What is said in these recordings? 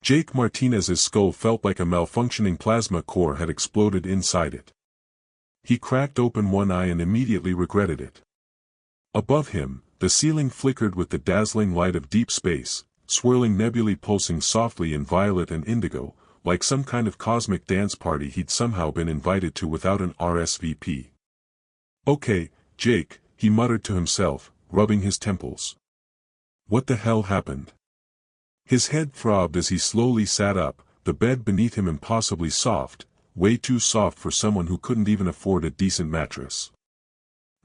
Jake Martinez's skull felt like a malfunctioning plasma core had exploded inside it. He cracked open one eye and immediately regretted it. Above him, the ceiling flickered with the dazzling light of deep space, swirling nebulae pulsing softly in violet and indigo, like some kind of cosmic dance party he'd somehow been invited to without an RSVP. "Okay, Jake," he muttered to himself, rubbing his temples. What the hell happened? His head throbbed as he slowly sat up, the bed beneath him impossibly soft, way too soft for someone who couldn't even afford a decent mattress.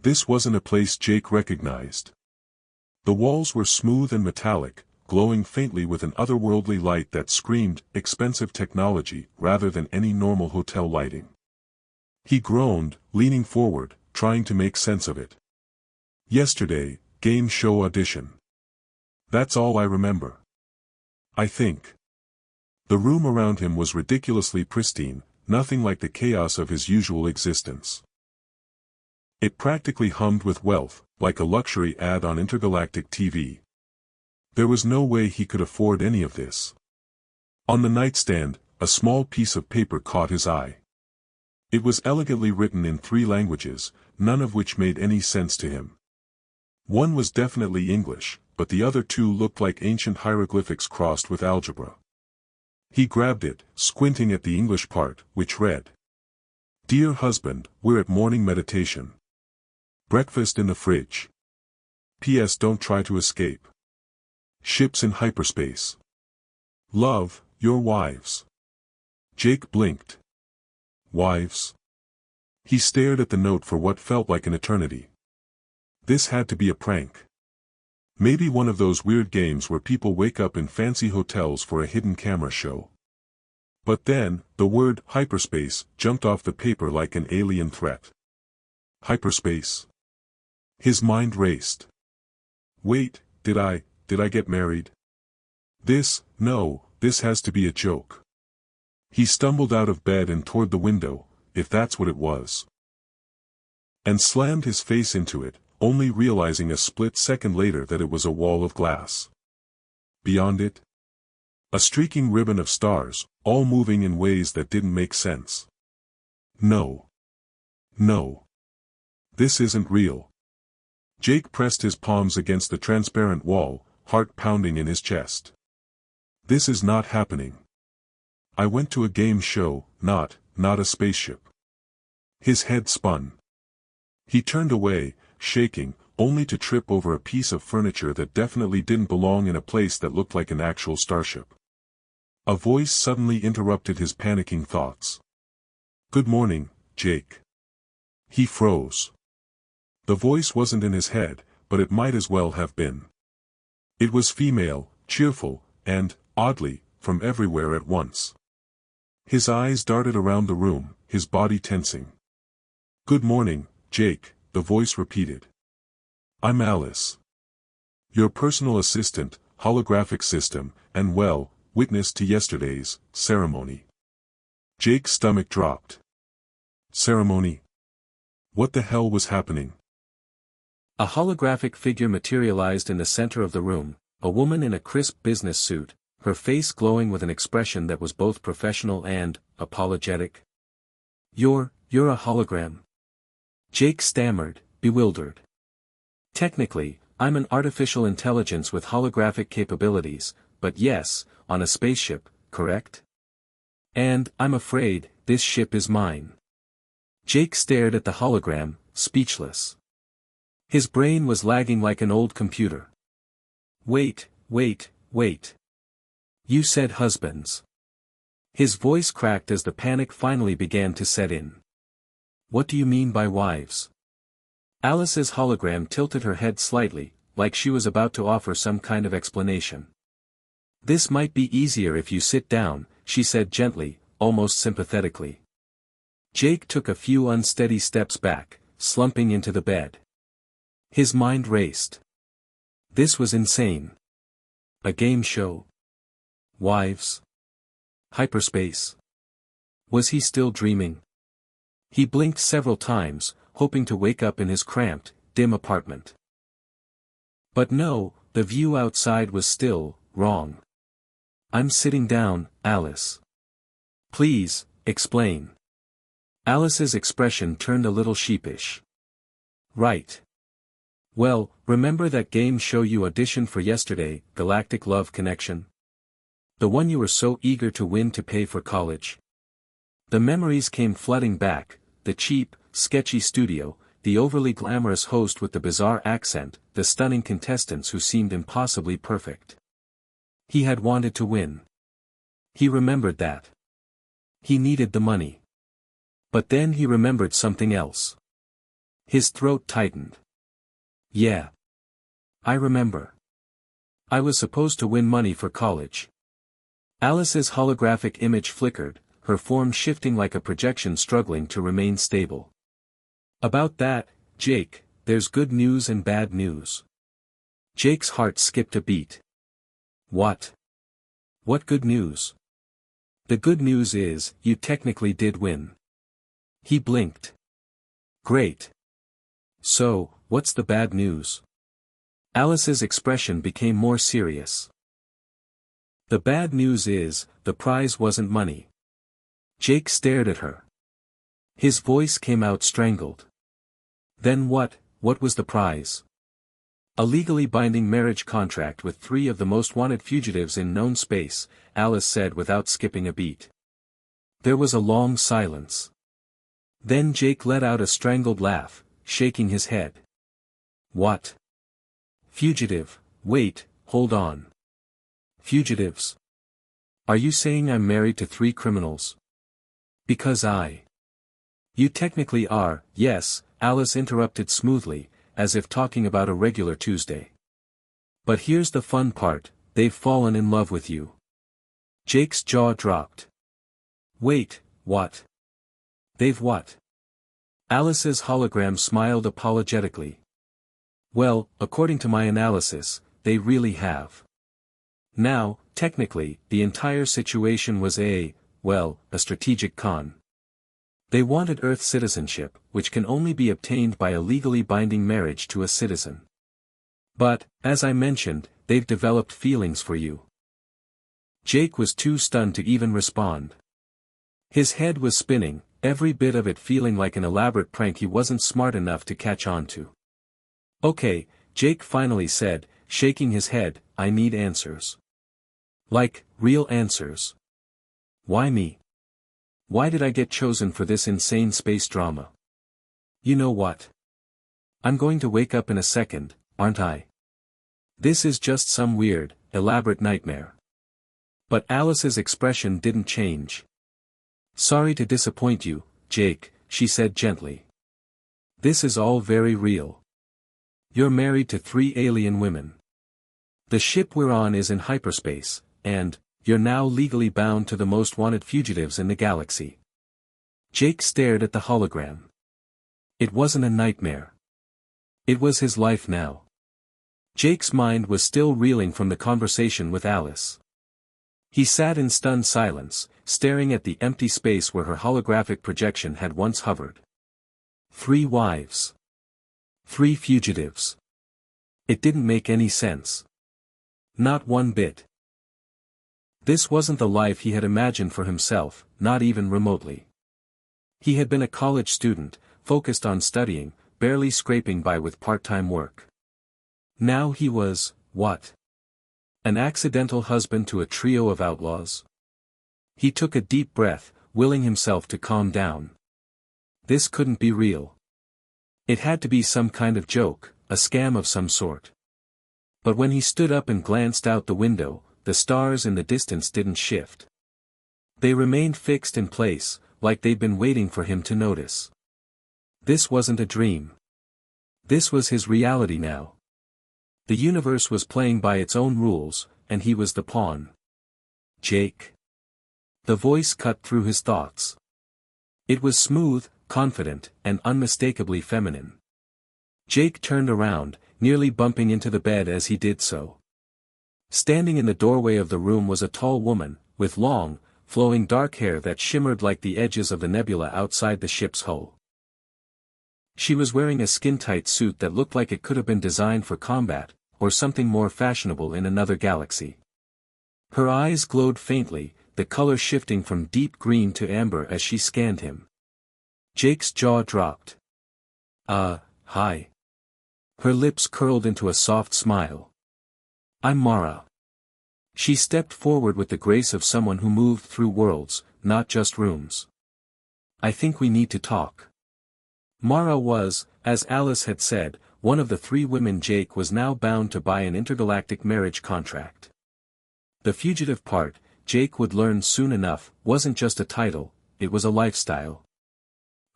This wasn't a place Jake recognized. The walls were smooth and metallic, glowing faintly with an otherworldly light that screamed expensive technology rather than any normal hotel lighting. He groaned, leaning forward, trying to make sense of it. Yesterday, game show audition. That's all I remember. I think. The room around him was ridiculously pristine, nothing like the chaos of his usual existence. It practically hummed with wealth, like a luxury ad on intergalactic TV. There was no way he could afford any of this. On the nightstand, a small piece of paper caught his eye. It was elegantly written in 3 languages, none of which made any sense to him. One was definitely English, but the other 2 looked like ancient hieroglyphics crossed with algebra. He grabbed it, squinting at the English part, which read, "Dear husband, we're at morning meditation. Breakfast in the fridge. P.S. Don't try to escape. Ships in hyperspace. Love, your wives." Jake blinked. Wives? He stared at the note for what felt like an eternity. This had to be a prank. Maybe one of those weird games where people wake up in fancy hotels for a hidden camera show. But then, the word hyperspace jumped off the paper like an alien threat. Hyperspace? His mind raced. Wait, did I get married? No, this has to be a joke. He stumbled out of bed and toward the window, if that's what it was. And slammed his face into it, only realizing a split second later that it was a wall of glass. Beyond it? A streaking ribbon of stars, all moving in ways that didn't make sense. No. No. This isn't real. Jake pressed his palms against the transparent wall, heart pounding in his chest. This is not happening. I went to a game show, not a spaceship. His head spun. He turned away, shaking, only to trip over a piece of furniture that definitely didn't belong in a place that looked like an actual starship. A voice suddenly interrupted his panicking thoughts. "Good morning, Jake." He froze. The voice wasn't in his head, but it might as well have been. It was female, cheerful, and, oddly, from everywhere at once. His eyes darted around the room, his body tensing. "Good morning, Jake," the voice repeated. "I'm Alice. Your personal assistant, holographic system, and witness to yesterday's ceremony." Jake's stomach dropped. Ceremony? What the hell was happening? A holographic figure materialized in the center of the room, a woman in a crisp business suit, her face glowing with an expression that was both professional and apologetic. You're a hologram." Jake stammered, bewildered. "Technically, I'm an artificial intelligence with holographic capabilities, but yes, on a spaceship, correct? And, I'm afraid, this ship is mine." Jake stared at the hologram, speechless. His brain was lagging like an old computer. Wait. You said husbands." His voice cracked as the panic finally began to set in. "What do you mean by wives?" Alice's hologram tilted her head slightly, like she was about to offer some kind of explanation. "This might be easier if you sit down," she said gently, almost sympathetically. Jake took a few unsteady steps back, slumping into the bed. His mind raced. This was insane. A game show? Wives? Hyperspace? Was he still dreaming? He blinked several times, hoping to wake up in his cramped, dim apartment. But no, the view outside was still wrong. I'm sitting down, Alice. Please, explain. Alice's expression turned a little sheepish. Right. Well, remember that game show you auditioned for yesterday, Galactic Love Connection? The one you were so eager to win to pay for college? The memories came flooding back, the cheap, sketchy studio, the overly glamorous host with the bizarre accent, the stunning contestants who seemed impossibly perfect. He had wanted to win. He remembered that. He needed the money. But then he remembered something else. His throat tightened. Yeah. I remember. I was supposed to win money for college. Alice's holographic image flickered, her form shifting like a projection struggling to remain stable. About that, Jake, there's good news and bad news. Jake's heart skipped a beat. What? What good news? The good news is, you technically did win. He blinked. Great. So, what's the bad news? Alice's expression became more serious. The bad news is, the prize wasn't money. Jake stared at her. His voice came out strangled. Then what was the prize? A legally binding marriage contract with 3 of the most wanted fugitives in known space, Alice said without skipping a beat. There was a long silence. Then Jake let out a strangled laugh, shaking his head. What? Fugitive, wait, hold on. Fugitives. Are you saying I'm married to 3 criminals? Because You technically are, yes, Alice interrupted smoothly, as if talking about a regular Tuesday. But here's the fun part, they've fallen in love with you. Jake's jaw dropped. Wait, what? They've what? Alice's hologram smiled apologetically. Well, according to my analysis, they really have. Now, technically, the entire situation was a strategic con. They wanted Earth citizenship, which can only be obtained by a legally binding marriage to a citizen. But, as I mentioned, they've developed feelings for you. Jake was too stunned to even respond. His head was spinning, every bit of it feeling like an elaborate prank he wasn't smart enough to catch on to. Okay, Jake finally said, shaking his head, I need answers. Like, real answers. Why me? Why did I get chosen for this insane space drama? You know what? I'm going to wake up in a second, aren't I? This is just some weird, elaborate nightmare. But Alice's expression didn't change. Sorry to disappoint you, Jake, she said gently. This is all very real. You're married to 3 alien women. The ship we're on is in hyperspace, and, you're now legally bound to the most wanted fugitives in the galaxy. Jake stared at the hologram. It wasn't a nightmare. It was his life now. Jake's mind was still reeling from the conversation with Alice. He sat in stunned silence, staring at the empty space where her holographic projection had once hovered. 3 wives. 3 fugitives. It didn't make any sense. Not one bit. This wasn't the life he had imagined for himself, not even remotely. He had been a college student, focused on studying, barely scraping by with part-time work. Now he was, what? An accidental husband to a trio of outlaws? He took a deep breath, willing himself to calm down. This couldn't be real. It had to be some kind of joke, a scam of some sort. But when he stood up and glanced out the window, the stars in the distance didn't shift. They remained fixed in place, like they'd been waiting for him to notice. This wasn't a dream. This was his reality now. The universe was playing by its own rules, and he was the pawn. Jake. The voice cut through his thoughts. It was smooth, confident, and unmistakably feminine. Jake turned around, nearly bumping into the bed as he did so. Standing in the doorway of the room was a tall woman, with long, flowing dark hair that shimmered like the edges of the nebula outside the ship's hull. She was wearing a skin-tight suit that looked like it could have been designed for combat, or something more fashionable in another galaxy. Her eyes glowed faintly, the color shifting from deep green to amber as she scanned him. Jake's jaw dropped. Hi. Her lips curled into a soft smile. I'm Mara. She stepped forward with the grace of someone who moved through worlds, not just rooms. I think we need to talk. Mara was, as Alice had said, one of the 3 women Jake was now bound to by an intergalactic marriage contract. The fugitive part, Jake would learn soon enough, wasn't just a title, it was a lifestyle.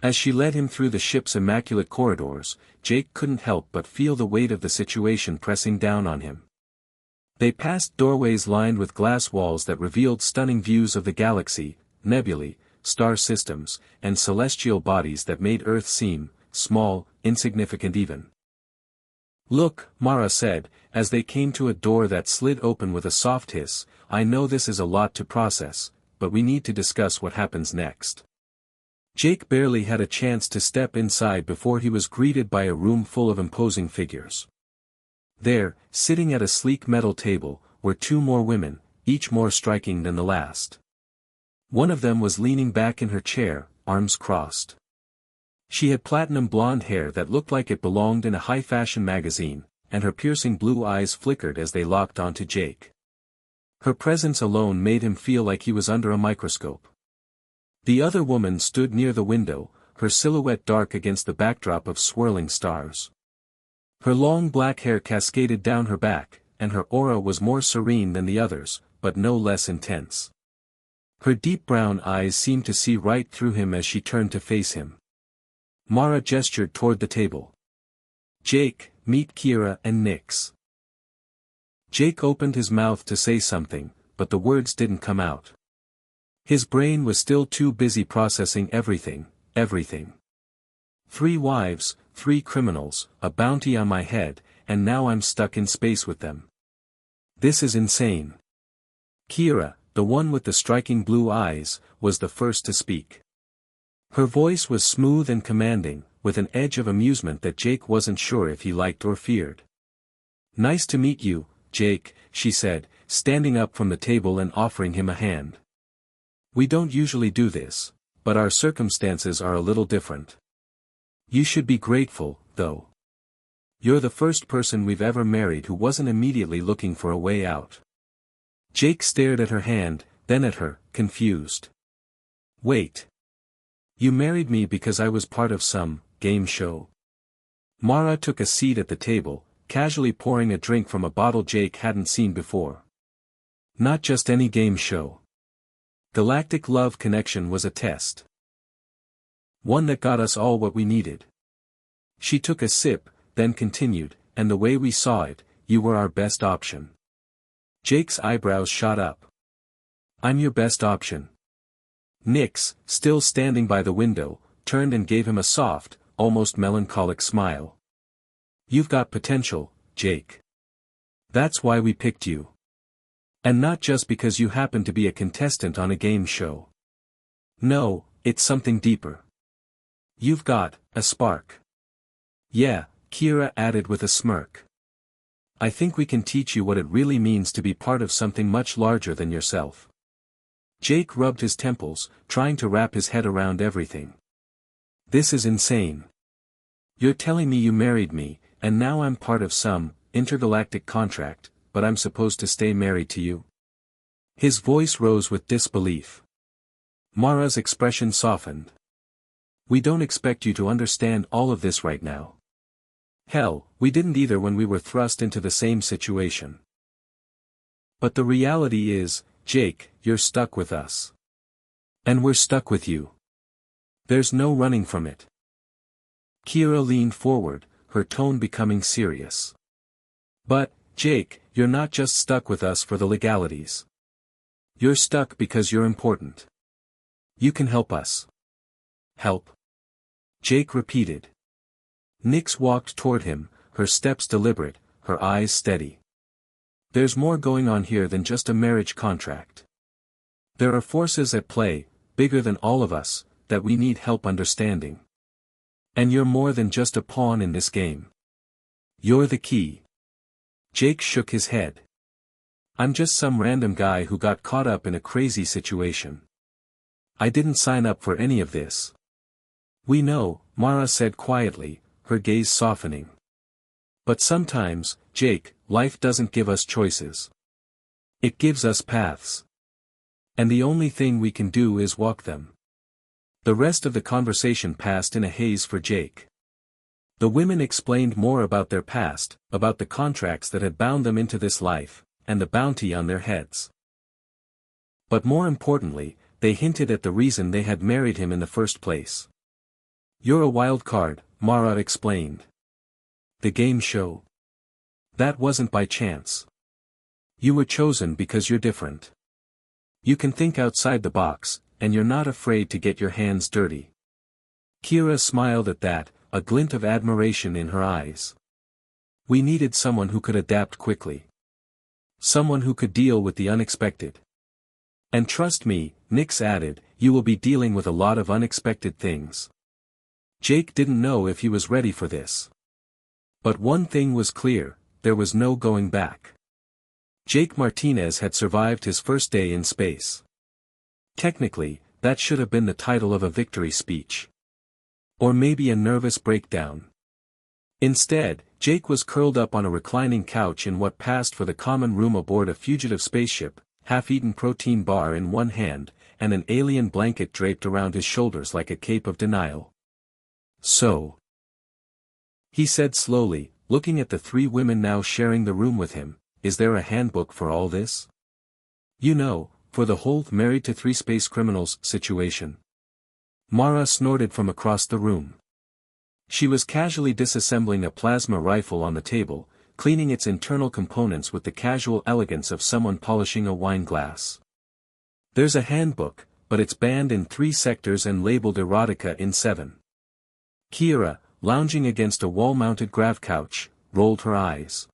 As she led him through the ship's immaculate corridors, Jake couldn't help but feel the weight of the situation pressing down on him. They passed doorways lined with glass walls that revealed stunning views of the galaxy, nebulae, star systems, and celestial bodies that made Earth seem small, insignificant even. Look, Mara said, as they came to a door that slid open with a soft hiss, I know this is a lot to process, but we need to discuss what happens next. Jake barely had a chance to step inside before he was greeted by a room full of imposing figures. There, sitting at a sleek metal table, were 2 more women, each more striking than the last. One of them was leaning back in her chair, arms crossed. She had platinum blonde hair that looked like it belonged in a high-fashion magazine, and her piercing blue eyes flickered as they locked onto Jake. Her presence alone made him feel like he was under a microscope. The other woman stood near the window, her silhouette dark against the backdrop of swirling stars. Her long black hair cascaded down her back, and her aura was more serene than the others, but no less intense. Her deep brown eyes seemed to see right through him as she turned to face him. Mara gestured toward the table. Jake, meet Kira and Nyx. Jake opened his mouth to say something, but the words didn't come out. His brain was still too busy processing everything. 3 wives, 3 criminals, a bounty on my head, and now I'm stuck in space with them. This is insane. Kira, the one with the striking blue eyes, was the first to speak. Her voice was smooth and commanding, with an edge of amusement that Jake wasn't sure if he liked or feared. Nice to meet you, Jake, she said, standing up from the table and offering him a hand. We don't usually do this, but our circumstances are a little different. You should be grateful, though. You're the first person we've ever married who wasn't immediately looking for a way out. Jake stared at her hand, then at her, confused. Wait. You married me because I was part of some game show. Mara took a seat at the table, casually pouring a drink from a bottle Jake hadn't seen before. Not just any game show. Galactic Love Connection was a test. One that got us all what we needed. She took a sip, then continued, and the way we saw it, you were our best option. Jake's eyebrows shot up. I'm your best option. Nyx, still standing by the window, turned and gave him a soft, almost melancholic smile. You've got potential, Jake. That's why we picked you. And not just because you happen to be a contestant on a game show. No, it's something deeper. You've got a spark. Yeah, Kira added with a smirk. I think we can teach you what it really means to be part of something much larger than yourself. Jake rubbed his temples, trying to wrap his head around everything. This is insane. You're telling me you married me, and now I'm part of some intergalactic contract, but I'm supposed to stay married to you? His voice rose with disbelief. Mara's expression softened. We don't expect you to understand all of this right now. Hell, we didn't either when we were thrust into the same situation. But the reality is, Jake, you're stuck with us. And we're stuck with you. There's no running from it. Kira leaned forward, her tone becoming serious. But, Jake, you're not just stuck with us for the legalities. You're stuck because you're important. You can help us. Help? Jake repeated. Nyx walked toward him, her steps deliberate, her eyes steady. There's more going on here than just a marriage contract. There are forces at play, bigger than all of us, that we need help understanding. And you're more than just a pawn in this game. You're the key. Jake shook his head. I'm just some random guy who got caught up in a crazy situation. I didn't sign up for any of this. We know, Mara said quietly, her gaze softening. But sometimes, Jake, life doesn't give us choices. It gives us paths. And the only thing we can do is walk them. The rest of the conversation passed in a haze for Jake. The women explained more about their past, about the contracts that had bound them into this life, and the bounty on their heads. But more importantly, they hinted at the reason they had married him in the first place. You're a wild card, Mara explained. The game show. That wasn't by chance. You were chosen because you're different. You can think outside the box, and you're not afraid to get your hands dirty. Kira smiled at that, a glint of admiration in her eyes. We needed someone who could adapt quickly. Someone who could deal with the unexpected. And trust me, Nyx added, you will be dealing with a lot of unexpected things. Jake didn't know if he was ready for this. But one thing was clear, there was no going back. Jake Martinez had survived his first day in space. Technically, that should have been the title of a victory speech. Or maybe a nervous breakdown. Instead, Jake was curled up on a reclining couch in what passed for the common room aboard a fugitive spaceship, half-eaten protein bar in one hand, and an alien blanket draped around his shoulders like a cape of denial. So, he said slowly, looking at the three women now sharing the room with him, is there a handbook for all this? You know, for the whole married to three space criminals situation. Mara snorted from across the room. She was casually disassembling a plasma rifle on the table, cleaning its internal components with the casual elegance of someone polishing a wine glass. There's a handbook, but it's banned in 3 sectors and labeled erotica in 7. Kira, lounging against a wall-mounted grav couch, rolled her eyes.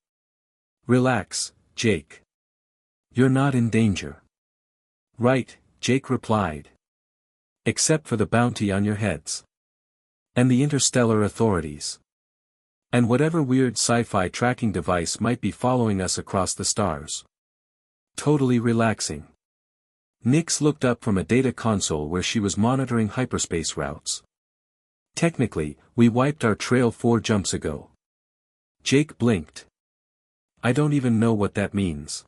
Relax, Jake. You're not in danger. Right, Jake replied. Except for the bounty on your heads. And the interstellar authorities. And whatever weird sci-fi tracking device might be following us across the stars. Totally relaxing. Nyx looked up from a data console where she was monitoring hyperspace routes. Technically, we wiped our trail 4 jumps ago. Jake blinked. I don't even know what that means.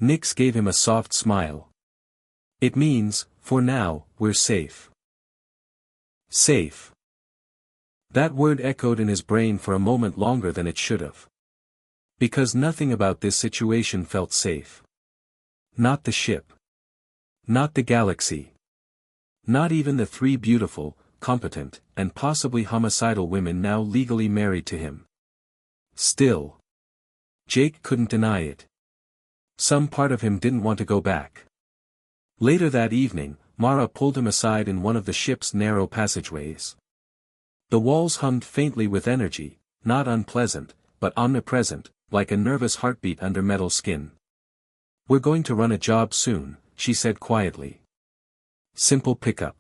Nyx gave him a soft smile. It means, for now, we're safe. Safe. That word echoed in his brain for a moment longer than it should have. Because nothing about this situation felt safe. Not the ship. Not the galaxy. Not even the 3 beautiful, competent, and possibly homicidal women now legally married to him. Still. Jake couldn't deny it. Some part of him didn't want to go back. Later that evening, Mara pulled him aside in one of the ship's narrow passageways. The walls hummed faintly with energy, not unpleasant, but omnipresent, like a nervous heartbeat under metal skin. We're going to run a job soon, she said quietly. Simple pickup.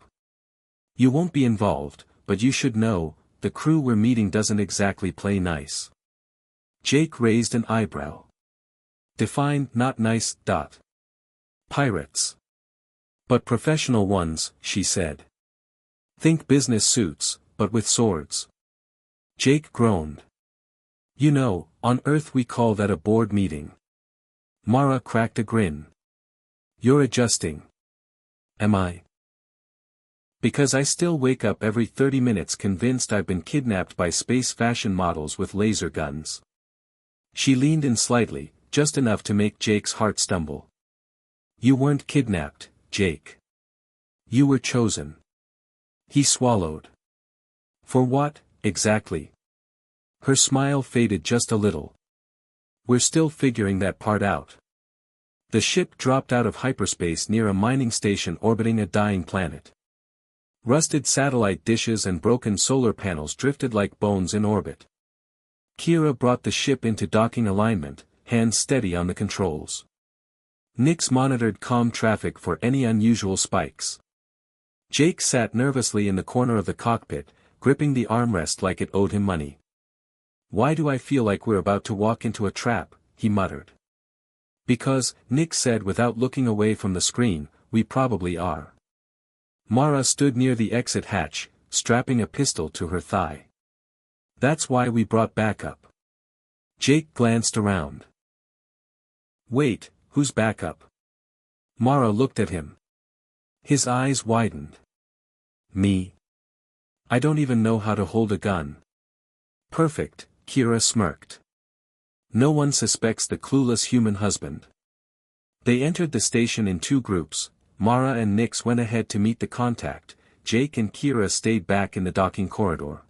You won't be involved, but you should know, the crew we're meeting doesn't exactly play nice. Jake raised an eyebrow. Define not nice. Pirates. But professional ones, she said. Think business suits, but with swords. Jake groaned. You know, on Earth we call that a board meeting. Mara cracked a grin. You're adjusting. Am I? Because I still wake up every 30 minutes convinced I've been kidnapped by space fashion models with laser guns. She leaned in slightly, just enough to make Jake's heart stumble. You weren't kidnapped, Jake. You were chosen. He swallowed. For what, exactly? Her smile faded just a little. We're still figuring that part out. The ship dropped out of hyperspace near a mining station orbiting a dying planet. Rusted satellite dishes and broken solar panels drifted like bones in orbit. Kira brought the ship into docking alignment, hands steady on the controls. Nyx monitored comm traffic for any unusual spikes. Jake sat nervously in the corner of the cockpit, gripping the armrest like it owed him money. Why do I feel like we're about to walk into a trap, he muttered. Because, Nick said without looking away from the screen, we probably are. Mara stood near the exit hatch, strapping a pistol to her thigh. That's why we brought backup. Jake glanced around. Wait, who's backup? Mara looked at him. His eyes widened. Me? I don't even know how to hold a gun. Perfect, Kira smirked. No one suspects the clueless human husband. They entered the station in two groups. Mara and Nix went ahead to meet the contact. Jake and Kira stayed back in the docking corridor.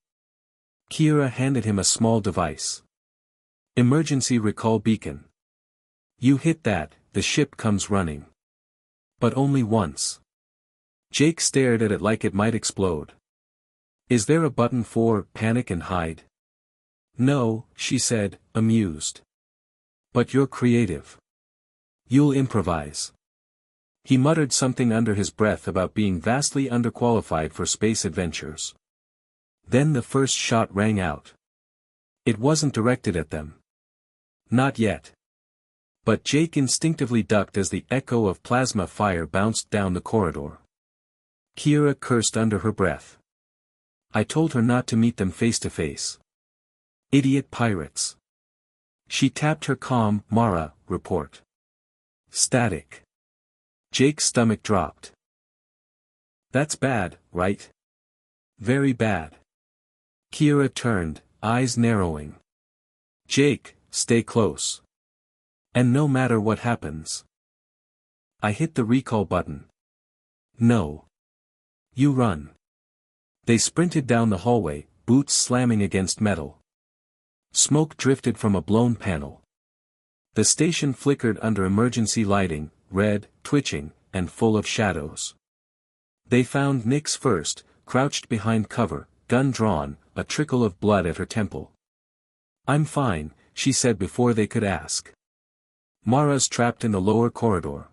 Kira handed him a small device. Emergency recall beacon. You hit that, the ship comes running. But only once. Jake stared at it like it might explode. Is there a button for panic and hide? No, she said, amused. But you're creative. You'll improvise. He muttered something under his breath about being vastly underqualified for space adventures. Then the first shot rang out. It wasn't directed at them. Not yet. But Jake instinctively ducked as the echo of plasma fire bounced down the corridor. Kira cursed under her breath. I told her not to meet them face to face. Idiot pirates. She tapped her comm. Mara, report. Static. Jake's stomach dropped. That's bad, right? Very bad. Kira turned, eyes narrowing. Jake, stay close. And no matter what happens. I hit the recall button. No. You run. They sprinted down the hallway, boots slamming against metal. Smoke drifted from a blown panel. The station flickered under emergency lighting, red, twitching, and full of shadows. They found Nix first, crouched behind cover, gun drawn, a trickle of blood at her temple. I'm fine, she said before they could ask. Mara's trapped in the lower corridor.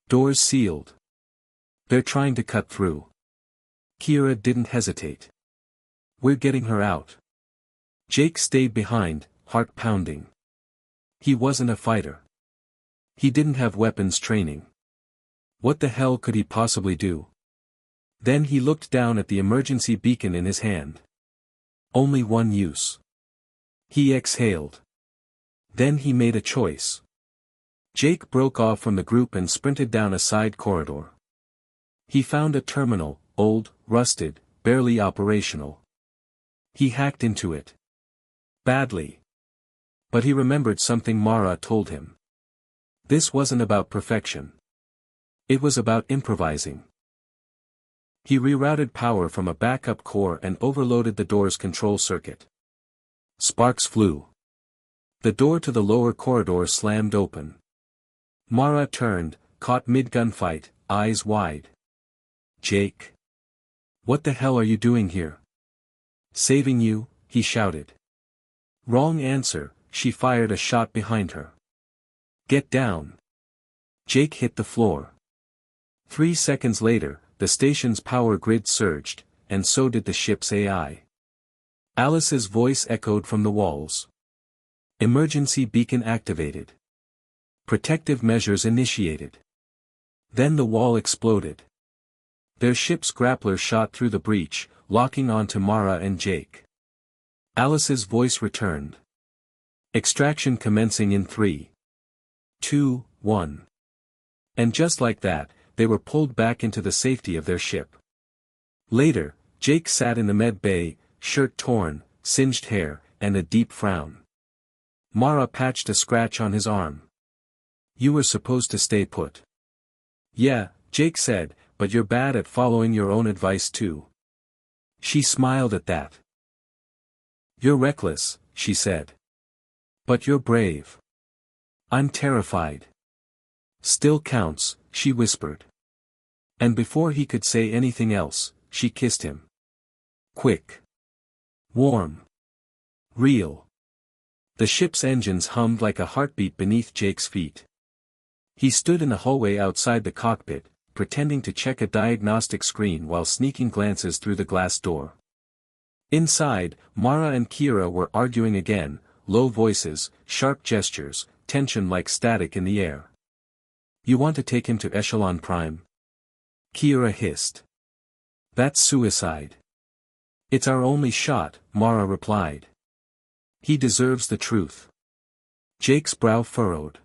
Doors sealed. They're trying to cut through. Kira didn't hesitate. We're getting her out. Jake stayed behind, heart pounding. He wasn't a fighter. He didn't have weapons training. What the hell could he possibly do? Then he looked down at the emergency beacon in his hand. Only one use. He exhaled. Then he made a choice. Jake broke off from the group and sprinted down a side corridor. He found a terminal, old, rusted, barely operational. He hacked into it. Badly. But he remembered something Mara told him. This wasn't about perfection. It was about improvising. He rerouted power from a backup core and overloaded the door's control circuit. Sparks flew. The door to the lower corridor slammed open. Mara turned, caught mid-gunfight, eyes wide. Jake. What the hell are you doing here? Saving you, he shouted. Wrong answer, she fired a shot behind her. Get down. Jake hit the floor. 3 seconds later, the station's power grid surged, and so did the ship's AI. Alice's voice echoed from the walls. Emergency beacon activated. Protective measures initiated. Then the wall exploded. Their ship's grappler shot through the breach, locking onto Mara and Jake. Alice's voice returned. Extraction commencing in 3, 2, 1. And just like that, they were pulled back into the safety of their ship. Later, Jake sat in the med bay, shirt torn, singed hair, and a deep frown. Mara patched a scratch on his arm. You were supposed to stay put. Yeah, Jake said, but you're bad at following your own advice too. She smiled at that. You're reckless, she said. But you're brave. I'm terrified. Still counts, she whispered. And before he could say anything else, she kissed him. Quick. Warm. Real. The ship's engines hummed like a heartbeat beneath Jake's feet. He stood in the hallway outside the cockpit, pretending to check a diagnostic screen while sneaking glances through the glass door. Inside, Mara and Kira were arguing again, low voices, sharp gestures, tension like static in the air. You want to take him to Echelon Prime? Kira hissed. That's suicide. It's our only shot, Mara replied. He deserves the truth. Jake's brow furrowed.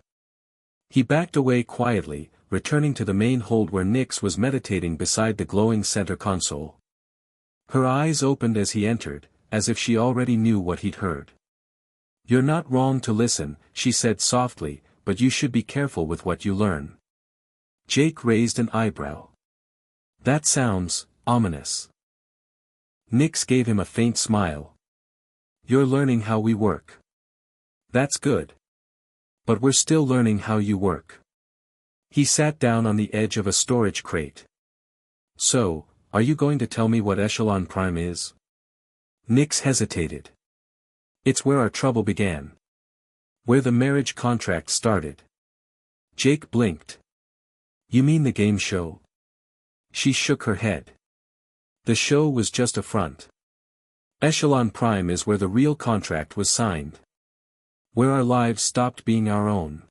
He backed away quietly, returning to the main hold where Nyx was meditating beside the glowing center console. Her eyes opened as he entered, as if she already knew what he'd heard. You're not wrong to listen, she said softly, but you should be careful with what you learn. Jake raised an eyebrow. That sounds ominous. Nyx gave him a faint smile. You're learning how we work. That's good. But we're still learning how you work. He sat down on the edge of a storage crate. So, are you going to tell me what Echelon Prime is? Nyx hesitated. It's where our trouble began. Where the marriage contract started. Jake blinked. You mean the game show? She shook her head. The show was just a front. Echelon Prime is where the real contract was signed. Where our lives stopped being our own.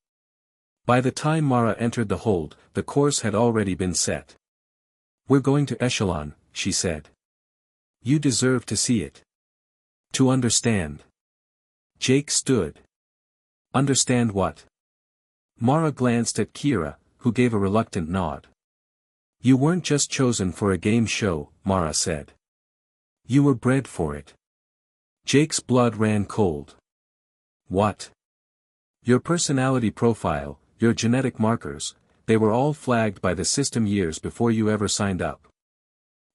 By the time Mara entered the hold, the course had already been set. We're going to Echelon, she said. You deserve to see it. To understand. Jake stood. Understand what? Mara glanced at Kira, who gave a reluctant nod. You weren't just chosen for a game show, Mara said. You were bred for it. Jake's blood ran cold. What? Your personality profile, your genetic markers, they were all flagged by the system years before you ever signed up.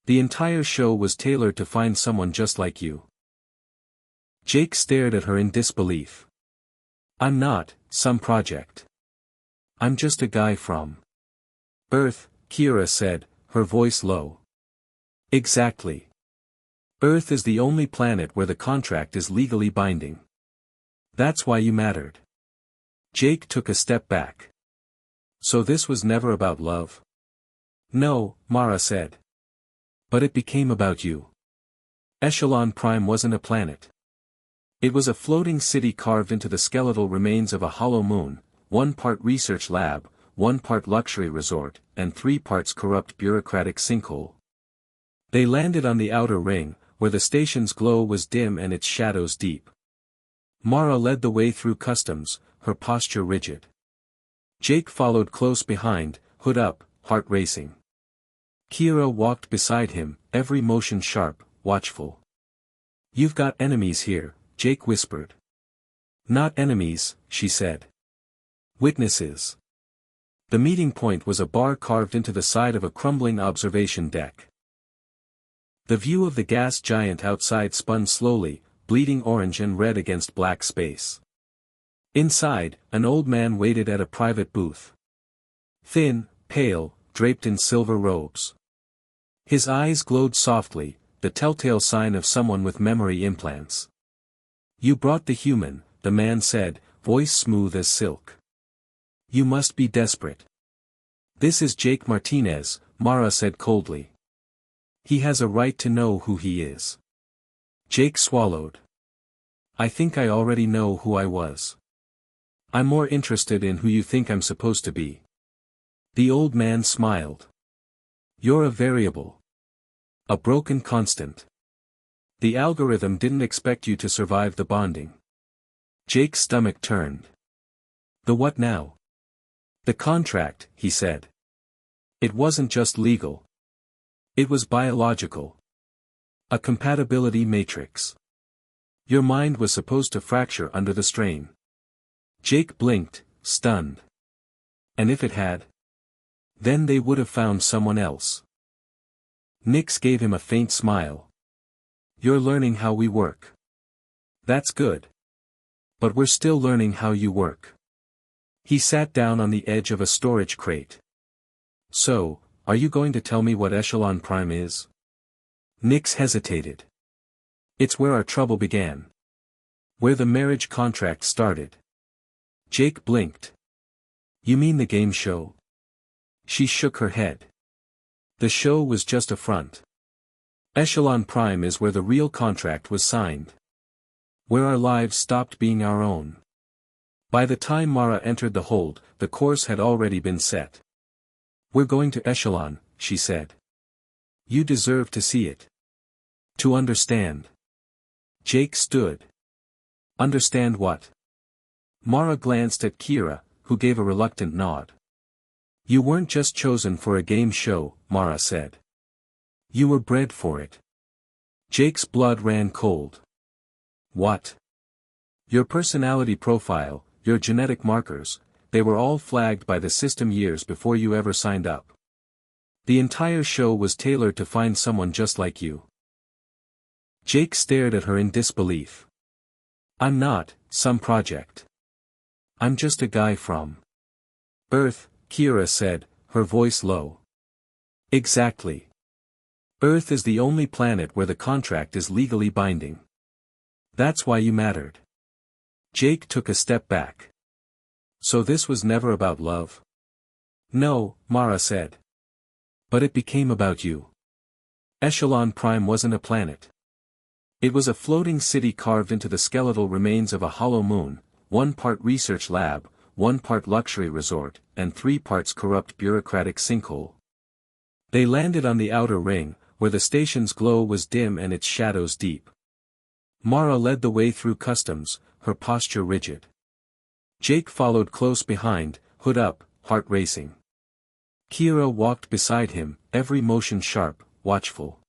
The entire show was tailored to find someone just like you. Jake stared at her in disbelief. I'm not some project. I'm just a guy from Earth, Kira said, her voice low. Exactly. Earth is the only planet where the contract is legally binding. That's why you mattered. Jake took a step back. So this was never about love? No, Mara said. But it became about you. Echelon Prime wasn't a planet. It was a floating city carved into the skeletal remains of a hollow moon, 1 part research lab, 1 part luxury resort, and 3 parts corrupt bureaucratic sinkhole. They landed on the outer ring, where the station's glow was dim and its shadows deep. Mara led the way through customs, her posture rigid. Jake followed close behind, hood up, heart racing. Kira walked beside him, every motion sharp, watchful. You've got enemies here, Jake whispered. Not enemies, she said. Witnesses. The meeting point was a bar carved into the side of a crumbling observation deck. The view of the gas giant outside spun slowly, bleeding orange and red against black space. Inside, an old man waited at a private booth. Thin, pale, draped in silver robes. His eyes glowed softly, the telltale sign of someone with memory implants. You brought the human, the man said, voice smooth as silk. You must be desperate. This is Jake Martinez, Mara said coldly. He has a right to know who he is. Jake swallowed. I think I already know who I was. I'm more interested in who you think I'm supposed to be. The old man smiled. You're a variable. A broken constant. The algorithm didn't expect you to survive the bonding. Jake's stomach turned. The what now? The contract, he said. It wasn't just legal. It was biological. A compatibility matrix. Your mind was supposed to fracture under the strain. Jake blinked, stunned. And if it had? Then they would have found someone else. Nyx gave him a faint smile. You're learning how we work. That's good. But we're still learning how you work. He sat down on the edge of a storage crate. So, are you going to tell me what Echelon Prime is? Nyx hesitated. It's where our trouble began. Where the marriage contract started. Jake blinked. You mean the game show? She shook her head. The show was just a front. Echelon Prime is where the real contract was signed. Where our lives stopped being our own. By the time Mara entered the hold, the course had already been set. "We're going to Echelon," she said. "You deserve to see it. To understand." Jake stood. "Understand what?" Mara glanced at Kira, who gave a reluctant nod. "You weren't just chosen for a game show," Mara said. "You were bred for it." Jake's blood ran cold. "What?" "Your personality profile, your genetic markers, they were all flagged by the system years before you ever signed up. The entire show was tailored to find someone just like you." Jake stared at her in disbelief. "I'm not some project. I'm just a guy from Earth," Kira said, her voice low. "Exactly. Earth is the only planet where the contract is legally binding. That's why you mattered." Jake took a step back. "So this was never about love?" "No," Mara said. "But it became about you. Echelon Prime wasn't a planet. It was a floating city carved into the skeletal remains of a hollow moon, 1 part research lab, 1 part luxury resort, and 3 parts corrupt bureaucratic sinkhole. They landed on the outer ring, where the station's glow was dim and its shadows deep. Mara led the way through customs, her posture rigid. Jake followed close behind, hood up, heart racing. Kira walked beside him, every motion sharp, watchful.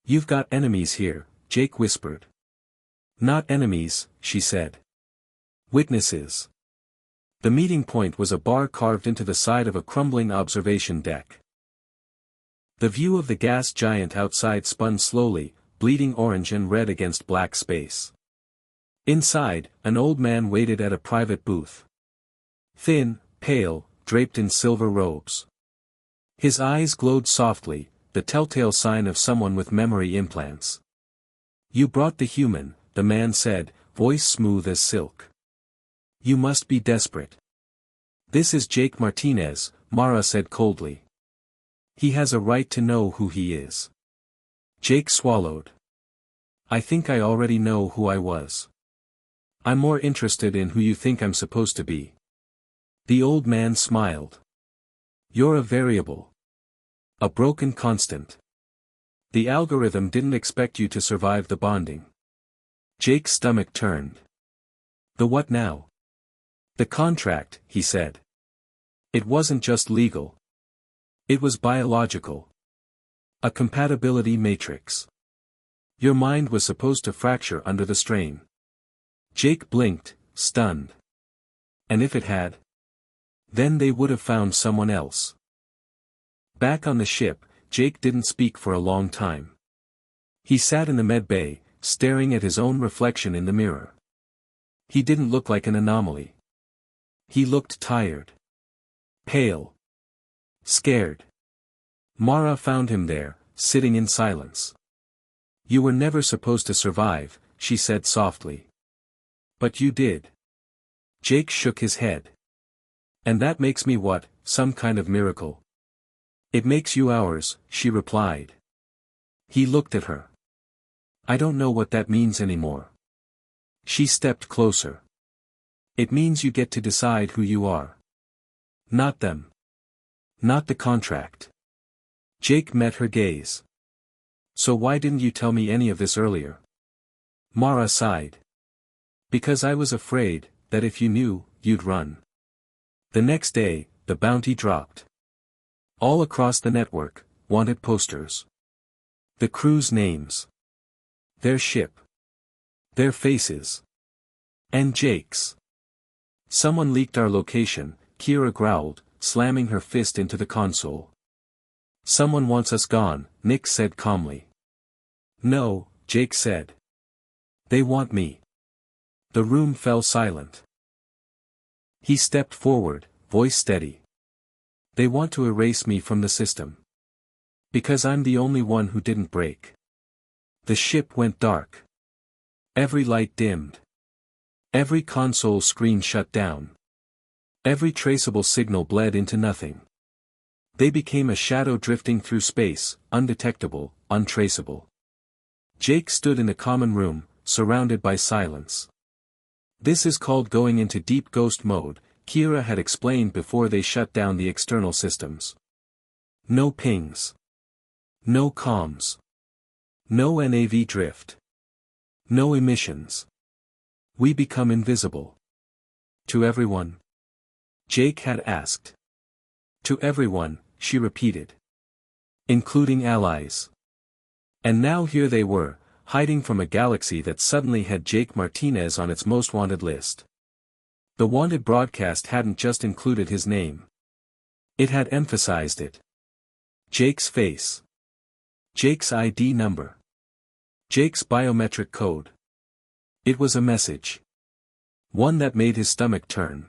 "You've got enemies here," Jake whispered. "Not enemies," she said. "Witnesses." The meeting point was a bar carved into the side of a crumbling observation deck. The view of the gas giant outside spun slowly, bleeding orange and red against black space. Inside, an old man waited at a private booth. Thin, pale, draped in silver robes. His eyes glowed softly, the telltale sign of someone with memory implants. "You brought the human," the man said, voice smooth as silk. "You must be desperate." "This is Jake Martinez," Mara said coldly. "He has a right to know who he is." Jake swallowed. "I think I already know who I was. I'm more interested in who you think I'm supposed to be." The old man smiled. "You're a variable. A broken constant. The algorithm didn't expect you to survive the bonding." Jake's stomach turned. "The what now?" "The contract," he said. "It wasn't just legal. It was biological. A compatibility matrix. Your mind was supposed to fracture under the strain." Jake blinked, stunned. "And if it had? Then they would have found someone else." Back on the ship, Jake didn't speak for a long time. He sat in the med bay, staring at his own reflection in the mirror. He didn't look like an anomaly. He looked tired. Pale. Scared. Mara found him there, sitting in silence. "You were never supposed to survive," she said softly. "But you did." Jake shook his head. "And that makes me what, some kind of miracle?" "It makes you ours," she replied. He looked at her. "I don't know what that means anymore." She stepped closer. "It means you get to decide who you are. Not them. Not the contract." Jake met her gaze. "So why didn't you tell me any of this earlier?" Mara sighed. "Because I was afraid, that if you knew, you'd run." The next day, the bounty dropped. All across the network, wanted posters. The crew's names. Their ship. Their faces. And Jake's. "Someone leaked our location," Kira growled, slamming her fist into the console. "Someone wants us gone," Nick said calmly. "No," Jake said. "They want me." The room fell silent. He stepped forward, voice steady. "They want to erase me from the system. Because I'm the only one who didn't break." The ship went dark. Every light dimmed. Every console screen shut down. Every traceable signal bled into nothing. They became a shadow drifting through space, undetectable, untraceable. Jake stood in a common room, surrounded by silence. This is called going into deep ghost mode, Kira had explained before they shut down the external systems. No pings. No comms. No NAV drift. No emissions. We become invisible. To everyone? Jake had asked. To everyone, she repeated. Including allies. And now here they were, hiding from a galaxy that suddenly had Jake Martinez on its most wanted list. The wanted broadcast hadn't just included his name. It had emphasized it. Jake's face. Jake's ID number. Jake's biometric code. It was a message. One that made his stomach turn.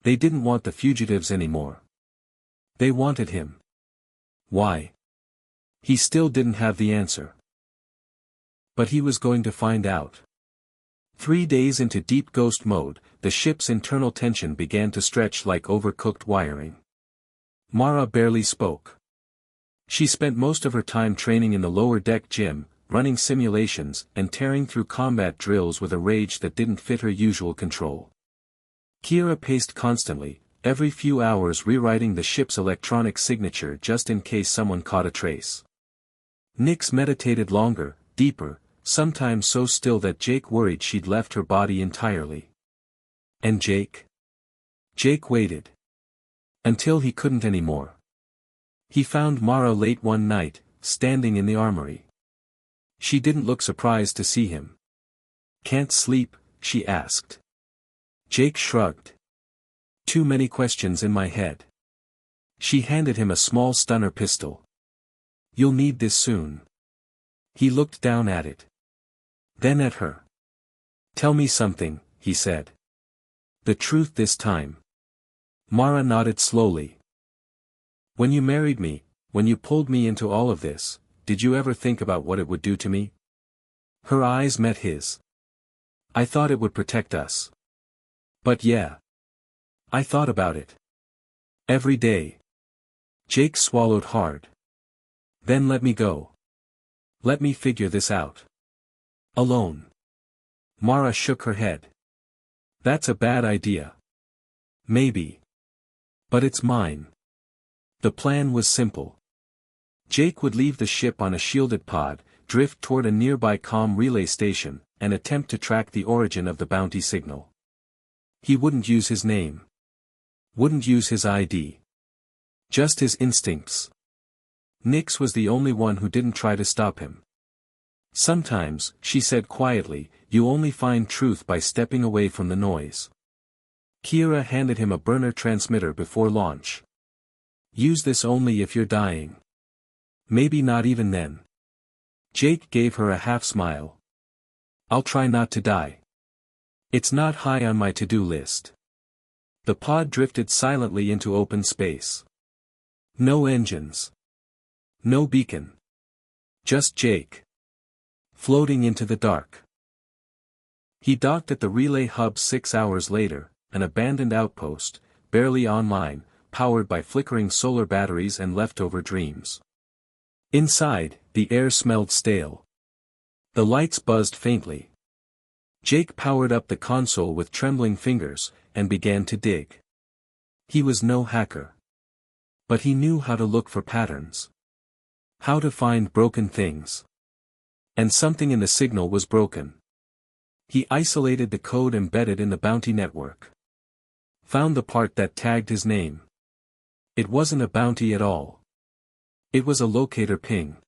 They didn't want the fugitives anymore. They wanted him. Why? He still didn't have the answer. But he was going to find out. 3 days into deep ghost mode, the ship's internal tension began to stretch like overcooked wiring. Mara barely spoke. She spent most of her time training in the lower deck gym, running simulations and tearing through combat drills with a rage that didn't fit her usual control. Kira paced constantly, every few hours rewriting the ship's electronic signature just in case someone caught a trace. Nyx meditated longer, deeper, sometimes so still that Jake worried she'd left her body entirely. And Jake? Jake waited. Until he couldn't anymore. He found Mara late one night, standing in the armory. She didn't look surprised to see him. Can't sleep, she asked. Jake shrugged. Too many questions in my head. She handed him a small stunner pistol. You'll need this soon. He looked down at it. Then at her. Tell me something, he said. The truth this time. Mara nodded slowly. When you married me, when you pulled me into all of this, did you ever think about what it would do to me? Her eyes met his. I thought it would protect us. But yeah. I thought about it. Every day. Jake swallowed hard. Then let me go. Let me figure this out. Alone. Mara shook her head. That's a bad idea. Maybe. But it's mine. The plan was simple. Jake would leave the ship on a shielded pod, drift toward a nearby comm relay station, and attempt to track the origin of the bounty signal. He wouldn't use his name. Wouldn't use his ID. Just his instincts. Nyx was the only one who didn't try to stop him. Sometimes, she said quietly, you only find truth by stepping away from the noise. Kira handed him a burner transmitter before launch. Use this only if you're dying. Maybe not even then. Jake gave her a half smile. I'll try not to die. It's not high on my to-do list. The pod drifted silently into open space. No engines. No beacon. Just Jake. Floating into the dark. He docked at the relay hub 6 hours later, an abandoned outpost, barely online, powered by flickering solar batteries and leftover dreams. Inside, the air smelled stale. The lights buzzed faintly. Jake powered up the console with trembling fingers, and began to dig. He was no hacker. But he knew how to look for patterns. How to find broken things. And something in the signal was broken. He isolated the code embedded in the bounty network. Found the part that tagged his name. It wasn't a bounty at all. It was a locator ping.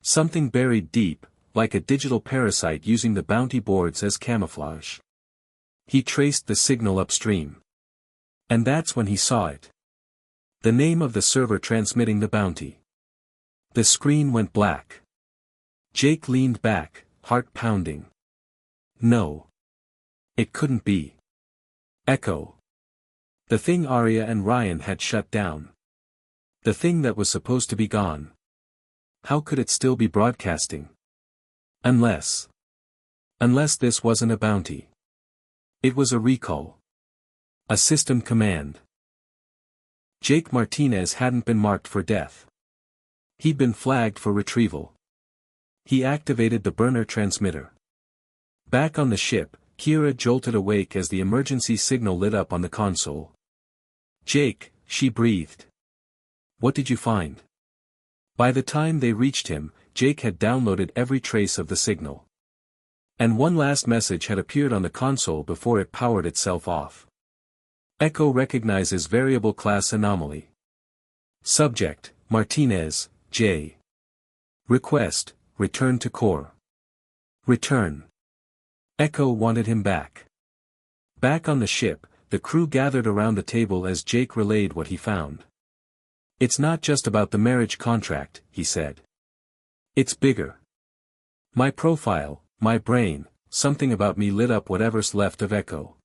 Something buried deep, like a digital parasite using the bounty boards as camouflage. He traced the signal upstream. And that's when he saw it. The name of the server transmitting the bounty. The screen went black. Jake leaned back, heart pounding. No. It couldn't be. Echo. The thing Arya and Ryan had shut down. The thing that was supposed to be gone. How could it still be broadcasting? Unless this wasn't a bounty. It was a recall. A system command. Jake Martinez hadn't been marked for death. He'd been flagged for retrieval. He activated the burner transmitter. Back on the ship, Kira jolted awake as the emergency signal lit up on the console. "Jake," she breathed. "What did you find?" By the time they reached him, Jake had downloaded every trace of the signal. And one last message had appeared on the console before it powered itself off. Echo recognizes variable class anomaly. Subject, Martinez, J. Request, return to core. Return. Echo wanted him back. Back on the ship, the crew gathered around the table as Jake relayed what he found. "It's not just about the marriage contract," he said. "It's bigger. My profile, my brain, something about me lit up whatever's left of Echo."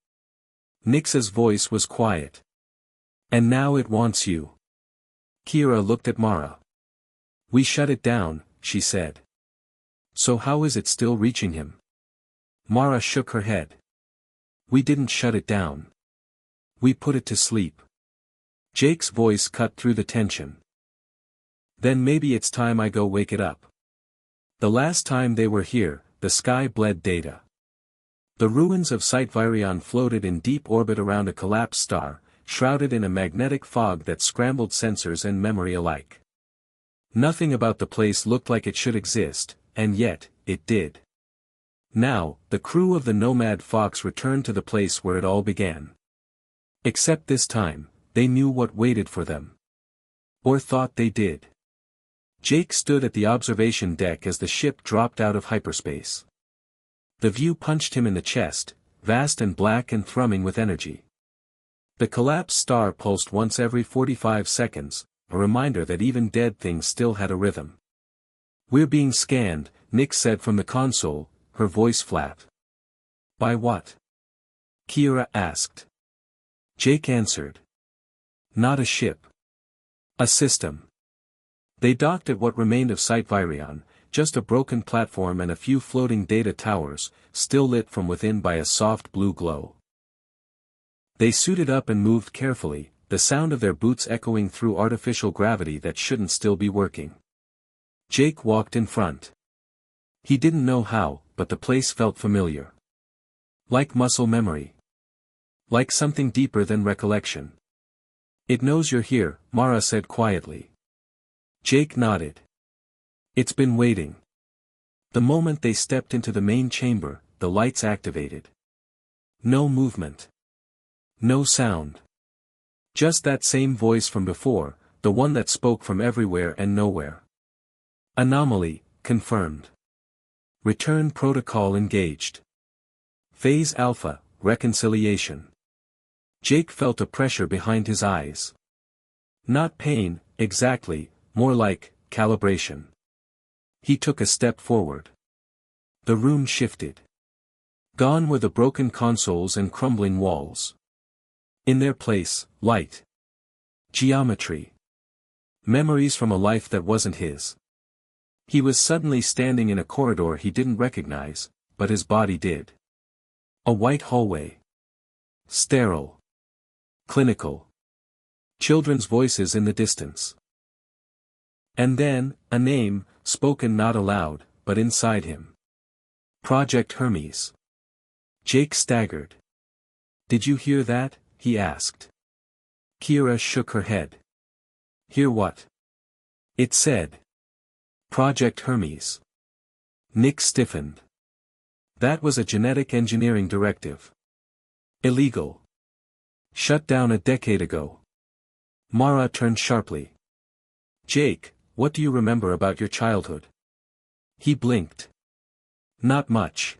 Nix's voice was quiet. "And now it wants you." Kira looked at Mara. "We shut it down," she said. "So how is it still reaching him?" Mara shook her head. "We didn't shut it down. We put it to sleep." Jake's voice cut through the tension. "Then maybe it's time I go wake it up." The last time they were here, the sky bled data. The ruins of Scifi floated in deep orbit around a collapsed star, shrouded in a magnetic fog that scrambled sensors and memory alike. Nothing about the place looked like it should exist, and yet, it did. Now, the crew of the Nomad Fox returned to the place where it all began. Except this time, they knew what waited for them. Or thought they did. Jake stood at the observation deck as the ship dropped out of hyperspace. The view punched him in the chest, vast and black and thrumming with energy. The collapsed star pulsed once every 45 seconds, a reminder that even dead things still had a rhythm. "We're being scanned," Nix said from the console, her voice flat. "By what?" Kira asked. Jake answered. "Not a ship. A system." They docked at what remained of Scifi, just a broken platform and a few floating data towers, still lit from within by a soft blue glow. They suited up and moved carefully, the sound of their boots echoing through artificial gravity that shouldn't still be working. Jake walked in front. He didn't know how, but the place felt familiar. Like muscle memory. Like something deeper than recollection. "It knows you're here," Mara said quietly. Jake nodded. "It's been waiting." The moment they stepped into the main chamber, the lights activated. No movement. No sound. Just that same voice from before, the one that spoke from everywhere and nowhere. "Anomaly, confirmed. Return protocol engaged. Phase Alpha, reconciliation." Jake felt a pressure behind his eyes. Not pain, exactly, more like calibration. He took a step forward. The room shifted. Gone were the broken consoles and crumbling walls. In their place, light. Geometry. Memories from a life that wasn't his. He was suddenly standing in a corridor he didn't recognize, but his body did. A white hallway. Sterile. Clinical. Children's voices in the distance. And then, a name, spoken not aloud, but inside him. Project Hermes. Jake staggered. "Did you hear that?" he asked. Kira shook her head. "Hear what?" It said. Project Hermes. Nick stiffened. That was a genetic engineering directive. Illegal. Shut down a decade ago. Mara turned sharply. "Jake, what do you remember about your childhood?" He blinked. "Not much.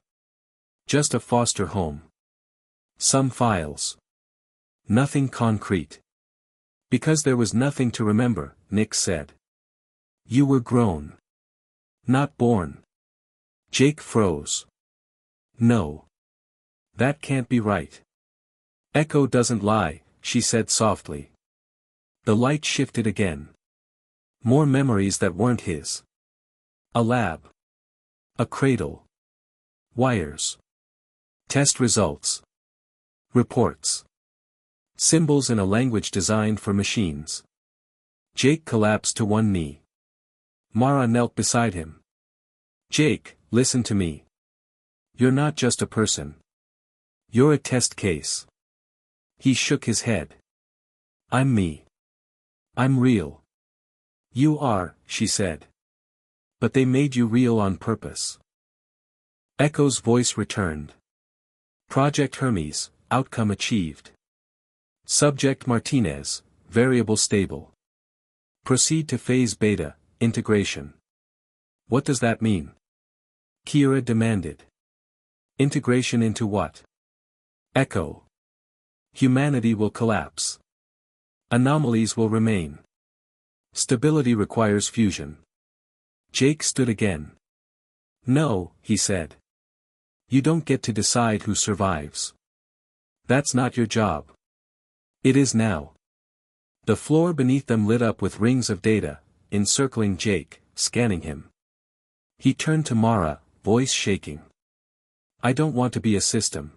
Just a foster home. Some files. Nothing concrete." "Because there was nothing to remember," Nick said. "You were grown. Not born." Jake froze. "No. That can't be right." "Echo doesn't lie," she said softly. The light shifted again. More memories that weren't his. A lab. A cradle. Wires. Test results. Reports. Symbols in a language designed for machines. Jake collapsed to one knee. Mara knelt beside him. "Jake, listen to me. You're not just a person. You're a test case. He shook his head. I'm me. I'm real. You are, she said. But they made you real on purpose. Echo's voice returned. Project Hermes, outcome achieved. Subject Martinez, variable stable. Proceed to phase beta, integration. What does that mean? Kira demanded. Integration into what? Echo. Humanity will collapse. Anomalies will remain. Stability requires fusion. Jake stood again. No, he said. You don't get to decide who survives. That's not your job. It is now. The floor beneath them lit up with rings of data, encircling Jake, scanning him. He turned to Mara, voice shaking. I don't want to be a system.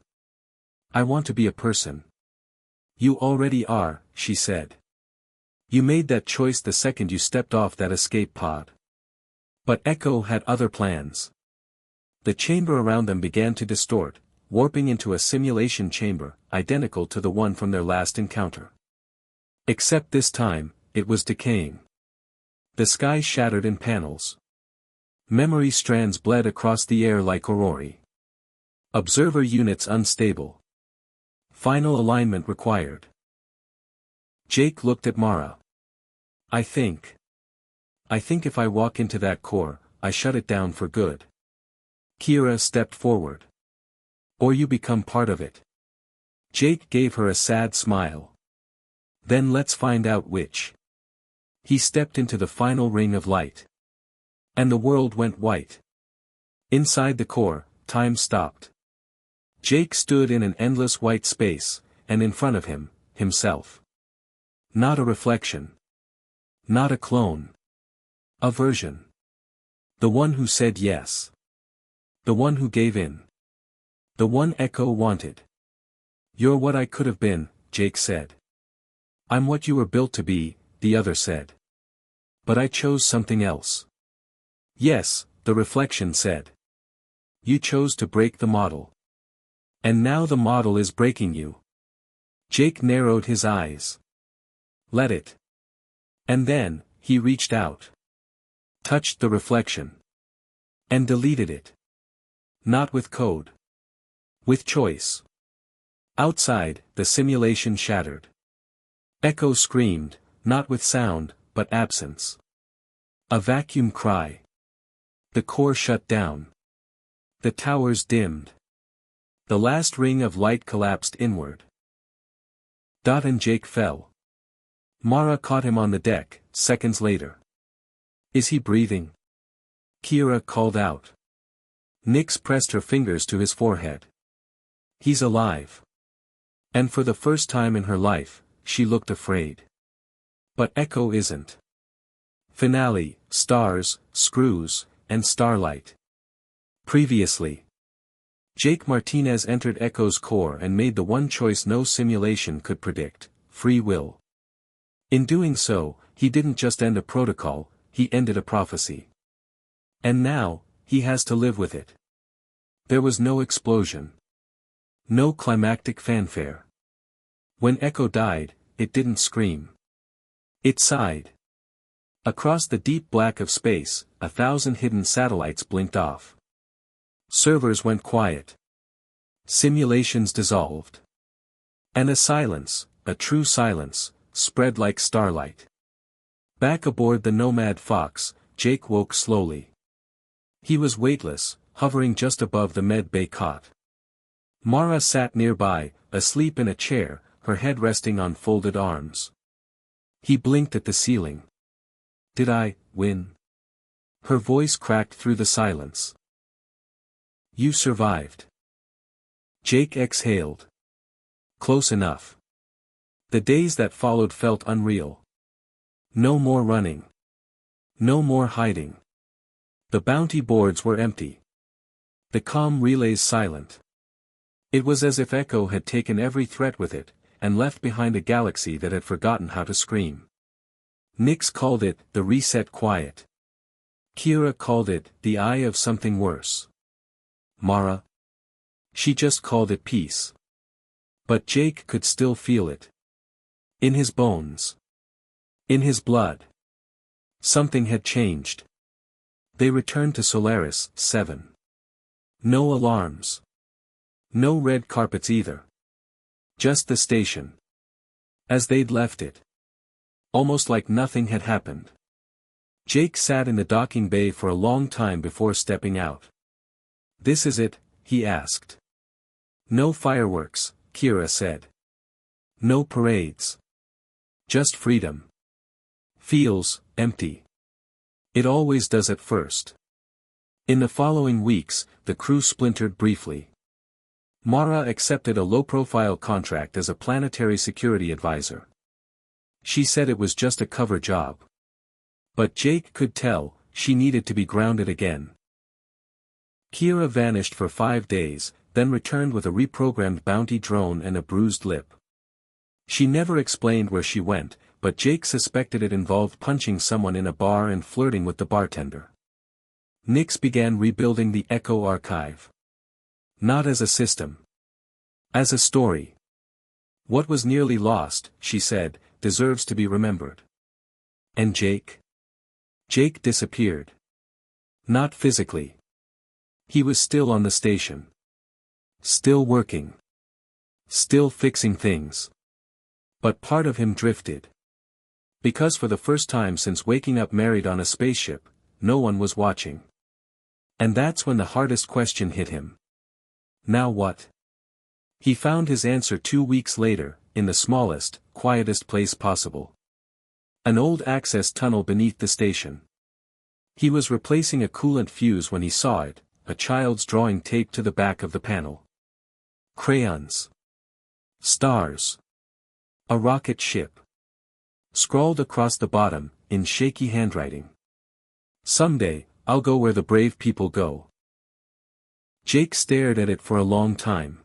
I want to be a person. You already are, she said. You made that choice the second you stepped off that escape pod. But Echo had other plans. The chamber around them began to distort, warping into a simulation chamber, identical to the one from their last encounter. Except this time, it was decaying. The sky shattered in panels. Memory strands bled across the air like aurora. Observer units unstable. Final alignment required. Jake looked at Mara. I think if I walk into that core, I shut it down for good. Kira stepped forward. Or you become part of it. Jake gave her a sad smile. Then let's find out which. He stepped into the final ring of light. And the world went white. Inside the core, time stopped. Jake stood in an endless white space, and in front of him, himself. Not a reflection. Not a clone. A version. The one who said yes. The one who gave in. The one Echo wanted. You're what I could have been, Jake said. I'm what you were built to be, the other said. But I chose something else. Yes, the reflection said. You chose to break the model. And now the model is breaking you. Jake narrowed his eyes. Let it. And then, he reached out. Touched the reflection. And deleted it. Not with code. With choice. Outside, the simulation shattered. Echo screamed, not with sound, but absence. A vacuum cry. The core shut down. The towers dimmed. The last ring of light collapsed inward. Dot and Jake fell. Mara caught him on the deck, seconds later. Is he breathing? Kira called out. Nyx pressed her fingers to his forehead. He's alive. And for the first time in her life, she looked afraid. But Echo isn't. Finale, stars, screws, and starlight. Previously. Jake Martinez entered Echo's core and made the one choice no simulation could predict, free will. In doing so, he didn't just end a protocol, he ended a prophecy. And now, he has to live with it. There was no explosion. No climactic fanfare. When Echo died, it didn't scream. It sighed. Across the deep black of space, 1,000 hidden satellites blinked off. Servers went quiet. Simulations dissolved. And a silence, a true silence, spread like starlight. Back aboard the Nomad Fox, Jake woke slowly. He was weightless, hovering just above the med bay cot. Mara sat nearby, asleep in a chair, her head resting on folded arms. He blinked at the ceiling. Did I win? Her voice cracked through the silence. You survived. Jake exhaled. Close enough. The days that followed felt unreal. No more running. No more hiding. The bounty boards were empty. The comm relays silent. It was as if Echo had taken every threat with it, and left behind a galaxy that had forgotten how to scream. Nyx called it the reset quiet. Kira called it the eye of something worse. Mara? She just called it peace. But Jake could still feel it. In his bones. In his blood. Something had changed. They returned to Solaris 7. No alarms. No red carpets either. Just the station. As they'd left it. Almost like nothing had happened. Jake sat in the docking bay for a long time before stepping out. "This is it?" he asked. "No fireworks," Kira said. "No parades. Just freedom. Feels empty. It always does at first." In the following weeks, the crew splintered briefly. Mara accepted a low-profile contract as a planetary security advisor. She said it was just a cover job. But Jake could tell, she needed to be grounded again. Kira vanished for 5 days, then returned with a reprogrammed bounty drone and a bruised lip. She never explained where she went, but Jake suspected it involved punching someone in a bar and flirting with the bartender. Nyx began rebuilding the Echo archive. Not as a system. As a story. "What was nearly lost," she said, "deserves to be remembered." And Jake? Jake disappeared. Not physically. He was still on the station. Still working. Still fixing things. But part of him drifted. Because for the first time since waking up married on a spaceship, no one was watching. And that's when the hardest question hit him. Now what? He found his answer 2 weeks later, in the smallest, quietest place possible. An old access tunnel beneath the station. He was replacing a coolant fuse when he saw it, a child's drawing taped to the back of the panel. Crayons. Stars. A rocket ship. Scrawled across the bottom, in shaky handwriting. "Someday, I'll go where the brave people go." Jake stared at it for a long time.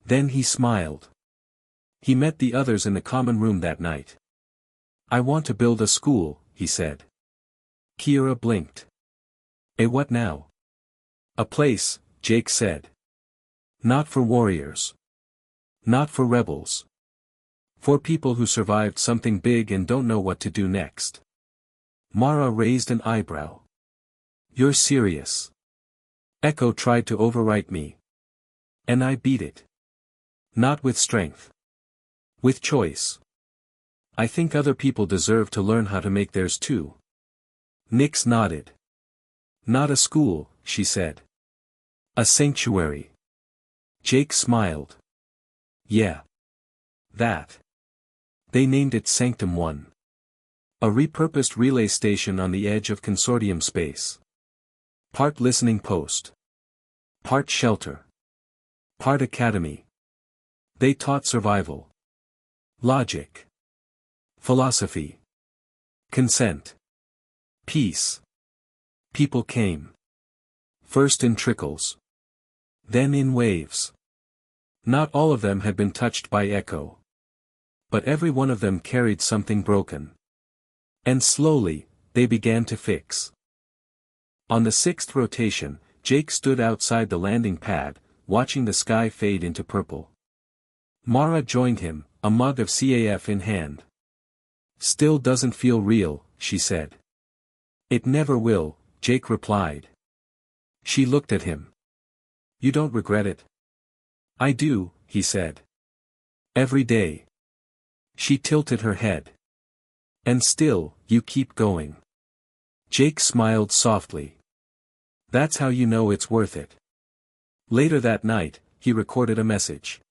Then he smiled. He met the others in the common room that night. "I want to build a school," he said. Kira blinked. "A what now?" "A place," Jake said. "Not for warriors. Not for rebels. For people who survived something big and don't know what to do next." Mara raised an eyebrow. "You're serious?" "Echo tried to overwrite me. And I beat it. Not with strength. With choice. I think other people deserve to learn how to make theirs too." Nyx nodded. "Not a school," she said. "A sanctuary." Jake smiled. "Yeah. That. They named it Sanctum 1. A repurposed relay station on the edge of consortium space. Part listening post. Part shelter. Part academy. They taught survival. Logic. Philosophy. Consent. Peace. People came. First in trickles. Then in waves. Not all of them had been touched by Echo. But every one of them carried something broken. And slowly, they began to fix. On the 6th rotation, Jake stood outside the landing pad, watching the sky fade into purple. Mara joined him, a mug of CAF in hand. "Still doesn't feel real," she said. "It never will," Jake replied. She looked at him. "You don't regret it?" "I do," he said. "Every day." She tilted her head. "And still, you keep going." Jake smiled softly. "That's how you know it's worth it." Later that night, he recorded a message.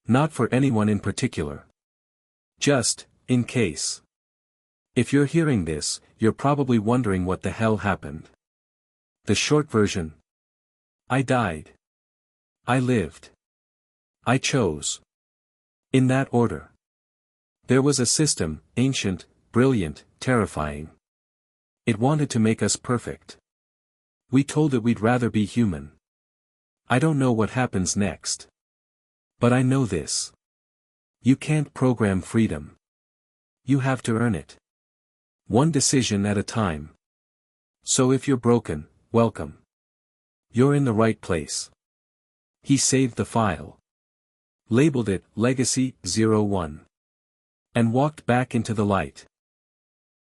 Not for anyone in particular. Just, in case. If you're hearing this, you're probably wondering what the hell happened. The short version. I died. I lived. I chose. In that order. There was a system, ancient, brilliant, terrifying. It wanted to make us perfect. We told it we'd rather be human. I don't know what happens next. But I know this. You can't program freedom. You have to earn it. One decision at a time. So if you're broken, welcome. You're in the right place. He saved the file. labeled it Legacy 01, and walked back into the light.